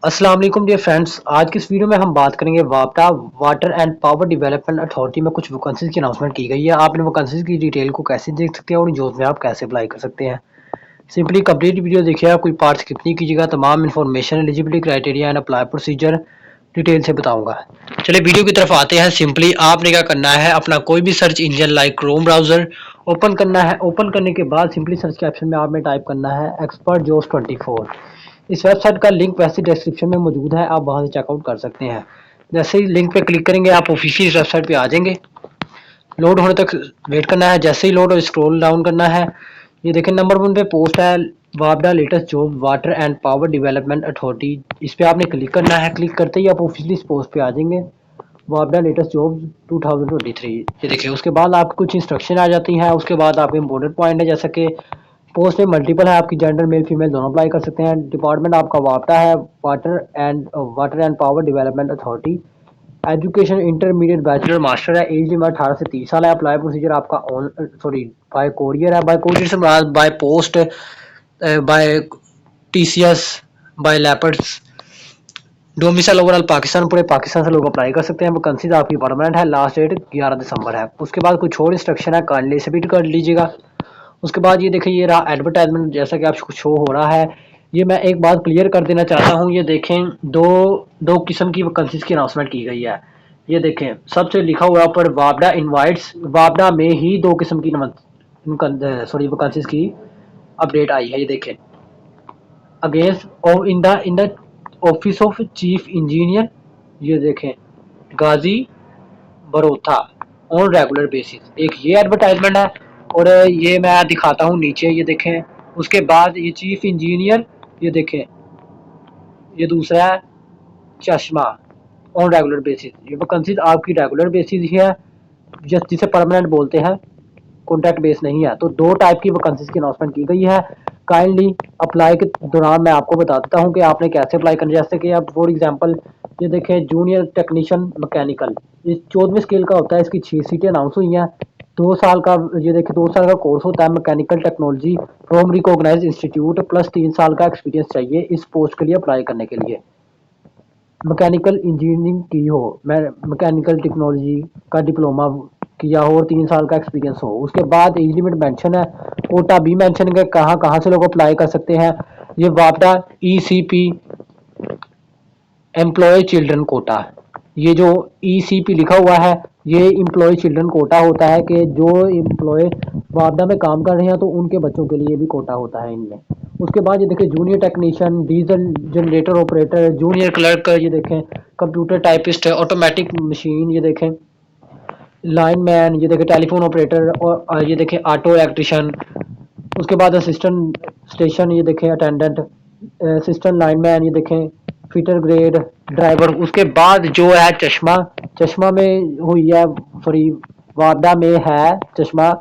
अस्सलाम वालेकुम dear friends. आज की इस वीडियो में हम बात करेंगे वापडा water and power development authority में कुछ वैकेंसीज की अनाउंसमेंट की गई है। आप इन वैकेंसीज की डिटेल को कैसे देख सकते हैं और इन जॉब में आप कैसे अप्लाई कर सकते हैं। सिंपली कंप्लीट वीडियो देखिएगा, कोई पार्ट स्किप नहीं कीजिएगा। तमाम information, eligibility criteria and apply procedure detail से बताऊंगा। चलिए वीडियो की तरफ आते हैं। सिंपली आपने क्या करना है, अपना कोई भी search engine like Chrome browser open करना है। ओपन करने के बाद सिंपली सर्च के ऑप्शन में आपने टाइप करना है एक्सपर्ट जॉब्स 24। इस वेबसाइट का लिंक वैसे डिस्क्रिप्शन में मौजूद है, आप वहां से चेकआउट कर सकते हैं। जैसे ही लिंक पे क्लिक करेंगे आप ऑफिशियल वेबसाइट पे आ जाएंगे। लोड होने तक वेट करना है। जैसे ही लोड हो स्क्रॉल डाउन करना है। ये देखें नंबर 1 पे पोस्ट है वापडा latest job water and power development authority. इस पे आपने क्लिक करना है। क्लिक करते ही आप ऑफिशियली इस पोस्ट पे आ जाएंगे, वापडा लेटेस्ट जॉब 2023। ये देखिए उसके बाद आपकी कुछ इंस्ट्रक्शन आ जाती हैं। उसके बाद आपके इंपॉर्टेंट पॉइंट है जैसा कि पोस्ट में मल्टीपल है, आपकी जेंडर मेल फीमेल दोनों अप्लाई कर सकते हैं। डिपार्टमेंट आपका वापडा है, water and power development authority. Education intermediate bachelor master है। एज लिमिट 18 से 30 साल है। अप्लाई प्रोसीजर आपका ऑन सॉरी बाय कोरियर है। बाय कोरियर से by post, by TCS, by Leopards. Domicile overall Pakistan, पूरे पाकिस्तान से लोग अप्लाई कर सकते हैं। वैकेंसीज आपकी परमानेंट है। लास्ट डेट 11 दिसंबर है। उसके बाद कुछ और इंस्ट्रक्शन है, काइंडली सबमिट कर लीजिएगा। उसके बाद ये देखिए ये रहा एडवर्टाइजमेंट जैसा कि आपको शो हो रहा है। ये मैं एक बात क्लियर कर देना चाहता हूँ। ये देखें दो दो किस्म की वैकेंसीज की अनाउंसमेंट की गई है। ये देखें सबसे लिखा हुआ ऊपर वापडा इनवाइट्स। वापडा में ही दो किस्म की वैकेंसीज की अपडेट आई है। ये देखें अगेंस्ट और in the office of chief engineer. ये देखें गाजी बरोथा ऑन रेगुलर बेसिस। एक ये एडवर्टाइजमेंट है और ये मैं दिखाता हूँ नीचे। ये देखें उसके बाद ये चीफ इंजीनियर। ये देखें ये दूसरा है चश्मा ऑन रेगुलर बेसिस। ये वैकेंसीज आपकी रेगुलर बेसिस ही है, जिसे परमानेंट बोलते हैं, कॉन्ट्रैक्ट बेस नहीं है। तो दो टाइप की वैकेंसीज की अनाउंसमेंट की गई है। काइंडली अप्लाई के दौरान मैं आपको बता देता हूँ कि आपने कैसे अप्लाई करना है। जैसे कि अब फॉर एग्जांपल ये देखें जूनियर टेक्नीशियन मैकेनिकल, ये 14वें स्केल का होता है। इसकी 6 सीटें अनाउंस हुई हैं। 2 साल का, ये देखिए 2 साल का कोर्स होता है mechanical technology from recognise institute, plus 3 साल का एक्सपीरियंस चाहिए इस पोस्ट के लिए अप्लाई करने के लिए। मैकेनिकल इंजीनियरिंग की हो, मैकेनिकल टेक्नोलॉजी का डिप्लोमा किया हो और 3 साल का एक्सपीरियंस हो। उसके बाद एज लिमिट मेंशन है। कोटा भी मेंशन है, कहाँ कहाँ से लोग अप्लाई कर सकते हैं। ये वापडा ईसीपी एम्प्लॉय चिल्ड्रन कोटा, ये जो ईसीपी लिखा हुआ है ये एम्प्लॉय चिल्ड्रन कोटा होता है कि जो एम्प्लॉय वापडा में काम कर रहे हैं तो उनके बच्चों के लिए भी कोटा होता है इनमें। उसके बाद ये देखें junior technician, diesel generator operator, junior clerk, ये देखें कंप्यूटर टाइपिस्ट, ऑटोमेटिक मशीन, ये देखें लाइन मैन, ये देखें टेलीफोन ऑपरेटर और ये देखें ऑटो इलेक्ट्रिशियन। उसके बाद असिस्टेंट स्टेशन, ये देखें अटेंडेंट, असिस्टेंट लाइनमैन, ये देखें फिटर ग्रेड ड्राइवर। उसके बाद जो है चश्मा, चश्मा में हुई है सॉरी वापडा में है चश्मा।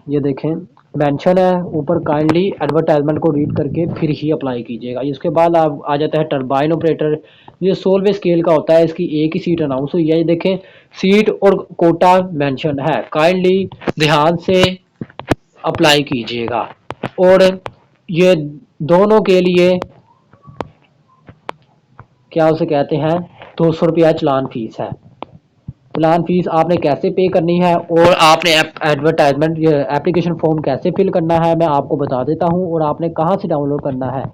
ये देखें मेंशन है ऊपर, काइंडली एडवर्टाइजमेंट को रीड करके फिर ही अप्लाई कीजिएगा। इसके बाद आप आ जाता है टरबाइन ऑपरेटर। ये 16वें स्केल का होता है। इसकी एक ही सीट अनाउंस हुई है। ये देखें सीट और कोटा मेंशन है, काइंडली ध्यान से अप्लाई कीजिएगा। और ये दोनों के लिए क्या उसे कहते हैं 200 रुपया चलान फीस है। चलान फीस आपने कैसे पे करनी है और आपने एडवर्टाइजमेंट एप्लीकेशन फॉर्म कैसे फिल करना है मैं आपको बता देता हूँ। और आपने कहाँ से डाउनलोड करना है,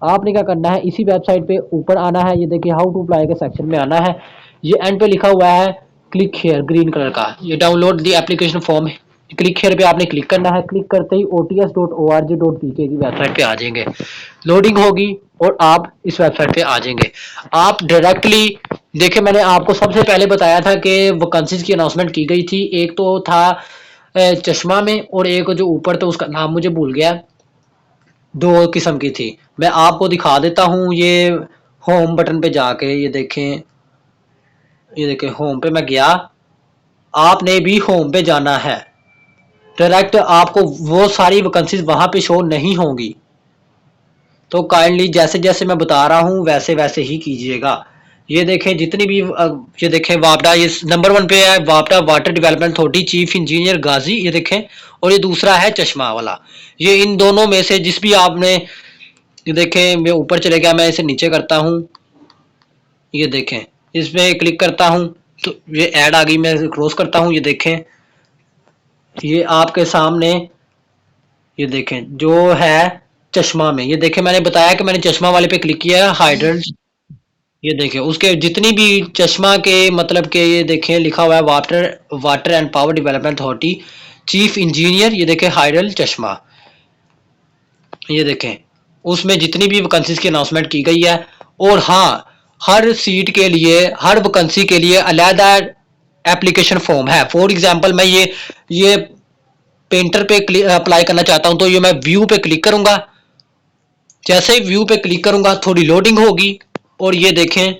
आपने क्या करना है इसी वेबसाइट पे ऊपर आना है। ये देखिए हाउ टू अप्लाई के सेक्शन में आना है। ये एंड पे लिखा हुआ है क्लिक हेयर ग्रीन कलर का, ये डाउनलोड दी एप्लीकेशन फॉर्म है। क्लिक हेयर पे आपने क्लिक करना है। क्लिक करते ही ots.org.pk की वेबसाइट पे आ जाएंगे। लोडिंग होगी और आप इस वेबसाइट पे आ जाएंगे। आप डायरेक्टली देखिए मैंने आपको सबसे पहले बताया था कि वैकेंसीज की अनाउंसमेंट की गई थी। एक तो था चश्मा में और एक जो ऊपर तो उसका नाम मुझे भूल गया। दो किस्म की थी, मैं आपको दिखा देता हूँ। ये होम बटन पे जाके ये देखें होम पे मैं गया। आपने भी होम पे जाना है। डायरेक्ट आपको वो सारी वैकेंसीज वहां पे शो नहीं होंगी। तो काइंडली जैसे जैसे मैं बता रहा हूँ वैसे वैसे ही कीजिएगा। ये देखें जितनी भी ये देखें वापडा, ये नंबर 1 पे है वापडा water development authority chief engineer Ghazi, ये देखें। और ये दूसरा है चश्मा वाला। ये इन दोनों में से जिस भी आपने, ये देखें मैं ऊपर चले गया, मैं इसे नीचे करता हूँ। ये देखें, इसमें क्लिक करता हूँ तो ये ऐड आ गई, मैं क्रॉस करता हूँ, ये देखें, ये आपके सामने, ये देखें जो है चश्मा में, ये देखें मैंने बताया कि मैंने चश्मा वाले पे क्लिक किया है, हाइड्रल। ये देखें उसके जितनी भी चश्मा के मतलब के, ये देखें लिखा हुआ है water water and power development authority chief engineer, ये देखें हाइड्रल चश्मा। ये देखें उसमें जितनी भी वैकेंसीज की अनाउंसमेंट की गई है। और हाँ, हर सीट के लिए, हर वैकेंसी के लिए अलहदा एप्लीकेशन फॉर्म है। फॉर एग्जांपल मैं ये पेंटर पे अप्लाई करना चाहता हूं, तो ये मैं व्यू पे क्लिक करूंगा। जैसे ही व्यू पे क्लिक करूंगा थोड़ी लोडिंग होगी, और ये देखें,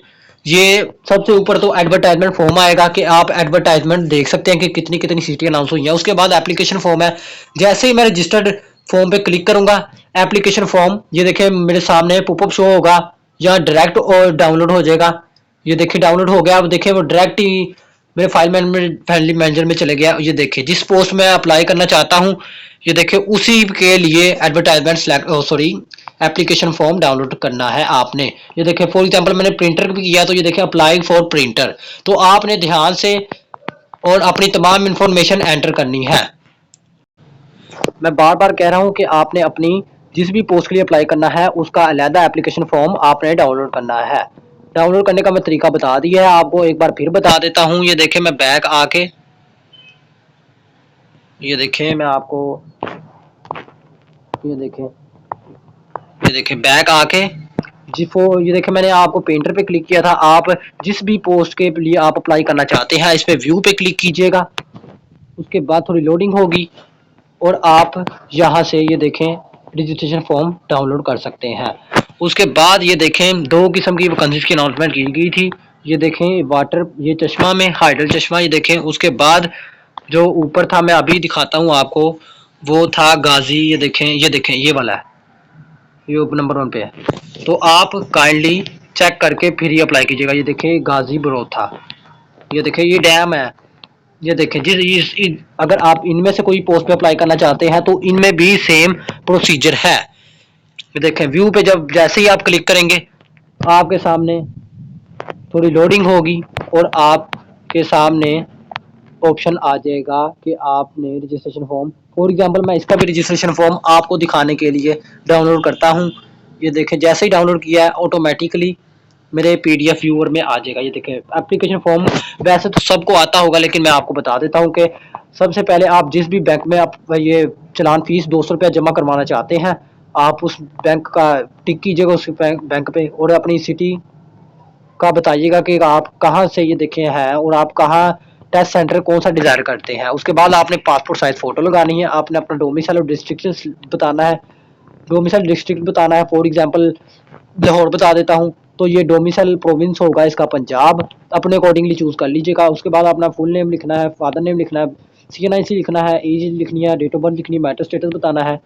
ये सबसे ऊपर तो एडवर्टाइजमेंट फॉर्म आएगा कि आप एडवर्टाइजमेंट देख सकते हैं कि कितनी कितनी सीटें अनाउंस हुई हैं। उसके बाद एप्लीकेशन फॉर्म है। जैसे ही मैं रजिस्टर्ड फॉर्म पे क्लिक करूंगा, एप्लीकेशन फॉर्म ये देखें मेरे सामने पॉपअप शो होगा या डायरेक्ट और डाउनलोड हो जाएगा। ये देखिए डाउनलोड हो गया। अब देखिए वो डायरेक्ट ही मेरे फाइल मैनेजर में चले गया। ये देखिए जिस पोस्ट में अप्लाई करना चाहता हूँ, ये देखिए उसी के लिए advertisement select sorry application form download करना है आपने। ये देखिए फॉर एग्जांपल मैंने प्रिंटर भी किया, तो ये देखिए अप्लाई फॉर प्रिंटर। तो आपने ध्यान से और अपनी तमाम इंफॉर्मेशन एंटर करनी है। मैं बार बार कह रहा हूँ कि आपने अपनी जिस भी पोस्ट के लिए अप्लाई करना है उसका अलहदा एप्लीकेशन फॉर्म आपने डाउनलोड करना है। डाउनलोड करने का मैं तरीका बता दिया है आपको, एक बार फिर बता देता हूँ। ये देखें मैं बैक आके, ये देखें मैं आपको, ये देखें बैक आके ये देखें मैंने आपको पेंटर पे क्लिक किया था। आप जिस भी पोस्ट के लिए आप अप्लाई करना चाहते हैं इस पे व्यू पे क्लिक कीजिएगा। उसके बाद थोड़ी लोडिंग होगी और आप यहाँ से ये देखें रजिस्ट्रेशन फॉर्म डाउनलोड कर सकते हैं। उसके बाद ये देखें दो किस्म की वैकेंसीज की अनाउंसमेंट की गई थी। ये देखें वाटर, ये चश्मा में हाइड्रल चश्मा, ये देखें। उसके बाद जो ऊपर था मैं अभी दिखाता हूँ आपको, वो था गाजी। ये देखें ये वाला है, ये नंबर 1 पे है। तो आप काइंडली चेक करके फिर ही अप्लाई कीजिएगा। ये देखें गाजी बरोथा, ये देखें ये डैम है। ये देखें अगर आप इनमें से कोई पोस्ट पे अप्लाई करना चाहते हैं तो इनमें भी सेम प्रोसीजर है। ये देखें व्यू पे जब जैसे ही आप क्लिक करेंगे आपके सामने थोड़ी लोडिंग होगी और आपके सामने ऑप्शन आ जाएगा कि आपने रजिस्ट्रेशन फॉर्म, फॉर एग्जांपल मैं इसका भी रजिस्ट्रेशन फॉर्म आपको दिखाने के लिए डाउनलोड करता हूं। ये देखें जैसे ही डाउनलोड किया है ऑटोमेटिकली मेरे पीडीएफ व्यूअर में आ जाएगा। ये देखें एप्लीकेशन फॉर्म वैसे तो सबको आता होगा, लेकिन मैं आपको बता देता हूं कि सबसे पहले आप जिस भी बैंक में आप ये चलान फीस 200 रुपया जमा करवाना चाहते हैं, आप उस बैंक का टिक कीजिएगा उस बैंक पे और अपनी सिटी का बताइएगा कि आप कहाँ से ये देखे हैं और आप कहाँ टेस्ट सेंटर कौन सा डिजायर करते हैं। उसके बाद आपने पासपोर्ट साइज फोटो लगानी है, आपने अपना डोमिसाइल और डिस्ट्रिक्ट बताना है। डोमिसाइल डिस्ट्रिक्ट बताना है, फॉर एग्जांपल लाहौर बता देता हूँ, तो ये डोमिसाइल प्रोविंस होगा इसका पंजाब, अपने अकॉर्डिंगली चूज कर लीजिएगा। उसके बाद अपना फुल नेम लिखना है, फादर नेम लिखना है, CNIC लिखना है, एज लिखनी है, डेट ऑफ बर्थ लिखनी है, मैटर स्टेटस बताना है,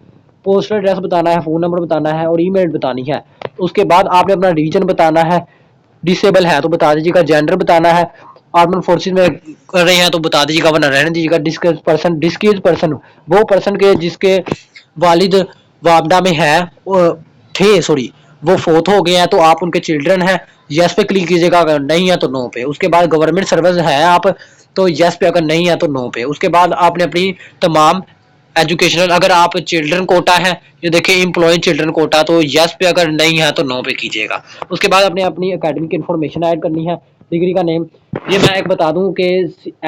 पोस्टल एड्रेस बताना है, फ़ोन नंबर बताना है और ईमेल बतानी है। उसके बाद आपने अपना रीजन बताना है, डिसेबल है तो बता दीजिएगा, जेंडर बताना है, आर्मड फोर्सेज में कर रहे हैं तो बता दीजिएगा वरना रहने दीजिएगा। डिस्क्रीज पर्सन वो पर्सन के जिसके वालिद वापडा में है थे सॉरी वो फोत हो गए हैं तो आप उनके चिल्ड्रन हैं, यस पे क्लिक कीजिएगा, अगर नहीं है तो नो पे। उसके बाद गवर्नमेंट सर्विस है आप तो यस पे, अगर नहीं है तो नो पे। उसके बाद आपने अपनी तमाम एजुकेशनल, अगर आप चिल्ड्रन कोटा है, ये देखिए एम्प्लॉय चिल्ड्रन कोटा, तो यस पे, अगर नहीं है तो नो पे कीजिएगा। उसके बाद आपने अपनी एकेडमिक इन्फॉर्मेशन ऐड करनी है, डिग्री का नेम। ये मैं एक बता दूं कि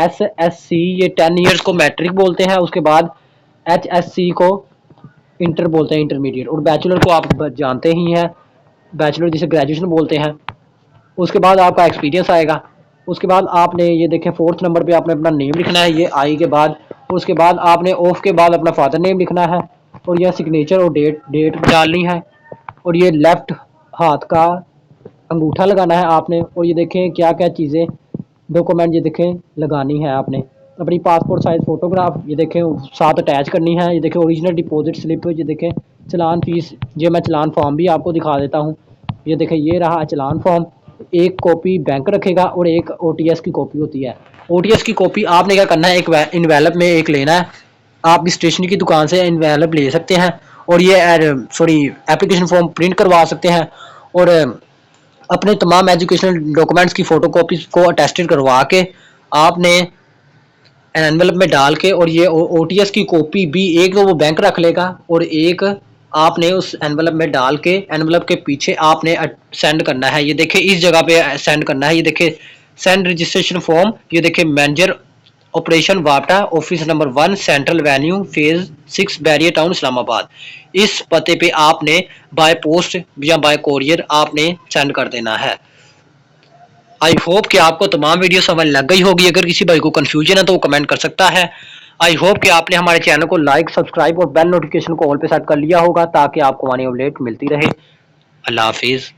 SSC ये 10 ईयर्स को मैट्रिक बोलते हैं, उसके बाद HSC को इंटर बोलते हैं, इंटरमीडिएट, और बैचलर को आप जानते ही हैं, बैचलर जिसे ग्रेजुएशन बोलते हैं। उसके बाद आपका एक्सपीरियंस आएगा। उसके बाद आपने ये देखें 4th नंबर पे आपने अपना नेम लिखना है, ये आई के बाद। उसके बाद आपने ऑफ के बाद अपना फादर नेम लिखना है और यह सिग्नेचर और डेट डालनी है और ये लेफ्ट हाथ का अंगूठा लगाना है आपने। और ये देखें क्या क्या चीज़ें डॉक्यूमेंट ये देखें लगानी है आपने। अपनी पासपोर्ट साइज फ़ोटोग्राफ ये देखें साथ अटैच करनी है। ये देखें ओरिजिनल डिपॉजिट स्लिप, ये देखें चलान फीस, ये मैं चलान फॉर्म भी आपको दिखा देता हूँ। ये देखें ये रहा चलान फॉर्म, एक कॉपी बैंक रखेगा और एक OTS की कॉपी होती है। OTS की कॉपी आपने क्या करना है, एक इन्वेलप में एक लेना है। आप स्टेशनरी की दुकान से इन्वेलप ले सकते हैं और ये सॉरी एप्लीकेशन फॉर्म प्रिंट करवा सकते हैं और अपने तमाम एजुकेशनल डॉक्यूमेंट्स की फोटोकॉपीज को अटेस्टेड करवा के आपने एनवेलप में डाल के, और ये ओटीएस की कॉपी भी एक तो वो बैंक रख लेगा और एक आपने उस एनवेलप में डाल के एनवेलप के पीछे आपने सेंड करना है। ये देखिए इस जगह पे सेंड करना है। ये देखिए सेंड रजिस्ट्रेशन फॉर्म। ये देखिए मैनेजर ऑपरेशन वापटा, office number 1, central venue, phase 6, Bahria town, Islamabad. इस पते पे आपने बाय पोस्ट या बाय कोरियर आपने सेंड कर देना है। आई होप कि आपको तमाम वीडियो समझ लग गई होगी। अगर किसी भाई को कंफ्यूजन है तो वो कमेंट कर सकता है। आई होप कि आपने हमारे चैनल को लाइक, सब्सक्राइब और बेल नोटिफिकेशन को ऑल पे सेट कर लिया होगा ताकि आपको हमारी अपडेट मिलती रहे। अल्लाह हाफिज़।